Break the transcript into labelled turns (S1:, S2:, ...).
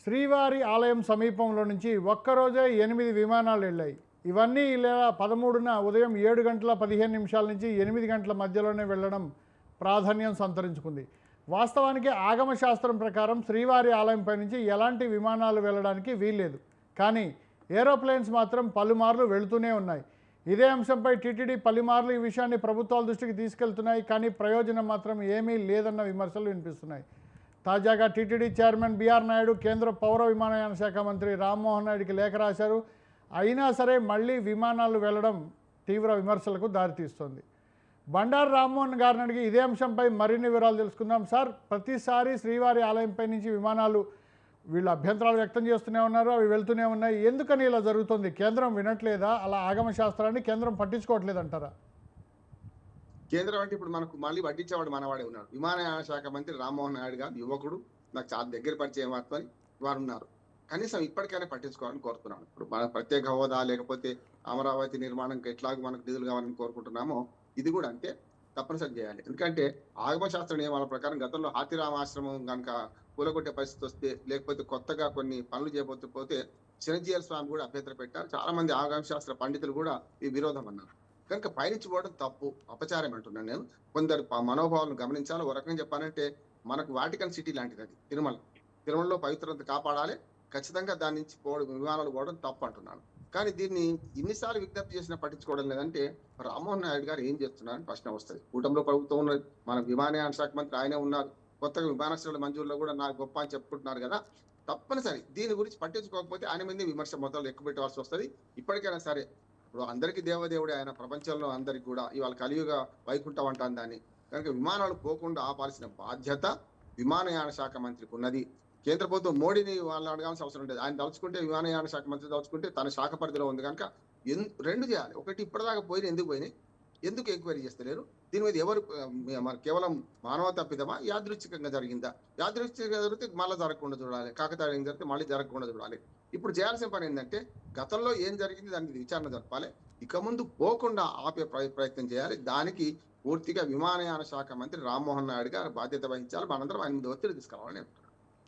S1: శ్రీవారి ఆలయం సమీపంలో నుంచి ఒక్కరోజే 8 విమానాలు వెళ్ళాయి. ఇవన్నీ ఇలా 13న ఉదయం 7 గంటల 15 నిమిషాల నుంచి 8 గంటల మధ్యలోనే వెళ్ళడం ప్రాధాన్యం సంతరించుకుంది. వాస్తవానికి ఆగమ శాస్త్రం ప్రకారం శ్రీవారి ఆలయంపై నుంచి ఎలాంటి విమానాలు వెళ్ళడానికి వీల్లేదు. కానీ ఏరోప్లేన్స్ మాత్రం పలుమార్లు వెళుతూనే ఉన్నాయి. ఇదే అంశంపై టీటీడీ పలుమార్లు ఈ విషయాన్ని ప్రభుత్వాల దృష్టికి తీసుకెళ్తున్నాయి. కానీ ప్రయోజనం మాత్రం ఏమీ లేదన్న విమర్శలు వినిపిస్తున్నాయి. తాజాగా టీటీడీ చైర్మన్ బీఆర్ నాయుడు కేంద్ర పౌర విమానయాన శాఖ మంత్రి రామ్మోహన్ నాయుడుకి లేఖ రాశారు. అయినా సరే మళ్ళీ విమానాలు వెళ్ళడం తీవ్ర విమర్శలకు దారితీస్తోంది. బండారు రామ్మోహన్ గారిని అడిగి ఇదే అంశంపై మరిన్ని వివరాలు తెలుసుకుందాం. సార్, ప్రతిసారి శ్రీవారి ఆలయంపై నుంచి విమానాలు వీళ్ళు అభ్యంతరాలు వ్యక్తం చేస్తూనే ఉన్నారు, అవి వెళ్తూనే ఉన్నాయి. ఎందుకని ఇలా జరుగుతుంది? కేంద్రం వినట్లేదా? అలా ఆగమ శాస్త్రాన్ని కేంద్రం పట్టించుకోవట్లేదంటారా?
S2: కేంద్రం అంటే ఇప్పుడు మనకు మళ్ళీ వడ్డించేవాడు మనవాడే ఉన్నాడు. విమానయాన శాఖ మంత్రి రామ్మోహన్ నాయుడు గారు యువకుడు, నాకు చాలా దగ్గర పరిచయం వారిని వారు ఉన్నారు. కనీసం ఇప్పటికైనా పట్టించుకోవాలని కోరుతున్నాను. ఇప్పుడు మన ప్రత్యేక హోదా లేకపోతే అమరావతి నిర్మాణంకి ఎట్లాగో మనకు నిధులు కావాలని కోరుకుంటున్నామో ఇది కూడా అంతే తప్పనిసరి చేయాలి. ఎందుకంటే ఆగమ శాస్త్ర నియమాల ప్రకారం గతంలో హాతిరామాశ్రమం కనుక కూలగొట్టే పరిస్థితి వస్తే, లేకపోతే కొత్తగా కొన్ని పనులు చేయబోతే చిరంజీవి స్వామి కూడా అభ్యంతరం పెట్టారు. చాలా మంది ఆగమ శాస్త్ర పండితులు కూడా ఈ విరోధం అన్నారు. కనుక పయనించుకోవడం తప్పు, అపచారం అంటున్నాను నేను. కొందరు మనోభావాలను గమనించాలి. ఒక రకంగా చెప్పాలంటే మనకు వాటికన్ సిటీ లాంటిది అది తిరుమలలో పవిత్రత కాపాడాలి. ఖచ్చితంగా దాని నుంచి విమానాలు పోవడం తప్పు అంటున్నాను. కానీ దీన్ని ఇన్నిసార్లు విజ్ఞప్తి చేసినా పట్టించుకోవడం లేదంటే రామ్మోహన్ నాయుడు గారు ఏం చేస్తున్నారని ప్రశ్న వస్తుంది. కూటమిలో ప్రభుత్వం ఉన్నది, మన విమానయాన శాఖ మంత్రి ఆయనే ఉన్నారు. కొత్తగా విమానాశ్రయాల మంజూరులో కూడా నాకు గొప్ప అని చెప్పుకుంటున్నారు కదా. తప్పనిసరి దీని గురించి పట్టించుకోకపోతే ఆయన మీద విమర్శ మొదలు ఎక్కువ పెట్టవలసి వస్తుంది. ఇప్పటికైనా సరే, ఇప్పుడు అందరికీ దేవదేవుడే ఆయన, ప్రపంచంలో అందరికి కూడా ఇవాళ కలియుగ వైకుంఠం అంటాను దాన్ని. కనుక విమానాలు పోకుండా ఆపాల్సిన బాధ్యత విమానయాన శాఖ మంత్రికి ఉన్నది. కేంద్ర ప్రభుత్వం మోడీని వాళ్ళు అడగాల్సిన అవసరం లేదు. ఆయన తలుచుకుంటే, విమానయాన శాఖ మంత్రి తలుచుకుంటే తన శాఖ పరిధిలో ఉంది కనుక రెండు చేయాలి. ఒకటి, ఇప్పటిదాకా ఎందుకు పోయినాయి, ఎందుకు ఎంక్వైరీ చేస్తలేరు, దీని మీద ఎవరు కేవలం మానవ తప్పిదమా, యాదృచ్ఛికంగా జరిగిందా? యాదృచ్ఛికంగా జరిగితే మళ్ళీ జరగకుండా చూడాలి, కాకతాళీయంగా జరిగితే మళ్ళీ జరగకుండా చూడాలి. ఇప్పుడు చేయాల్సిన పని ఏంటంటే గతంలో ఏం జరిగింది దాని మీద విచారణ జరపాలి. ఇక ముందు పోకుండా ఆపే ప్రయత్నం చేయాలి. దానికి పూర్తిగా విమానయాన శాఖ మంత్రి రామ్మోహన్ నాయుడు గారు బాధ్యత వహించాలి. మనందరం ఆయన మీద ఒత్తిడి తీసుకురావాలని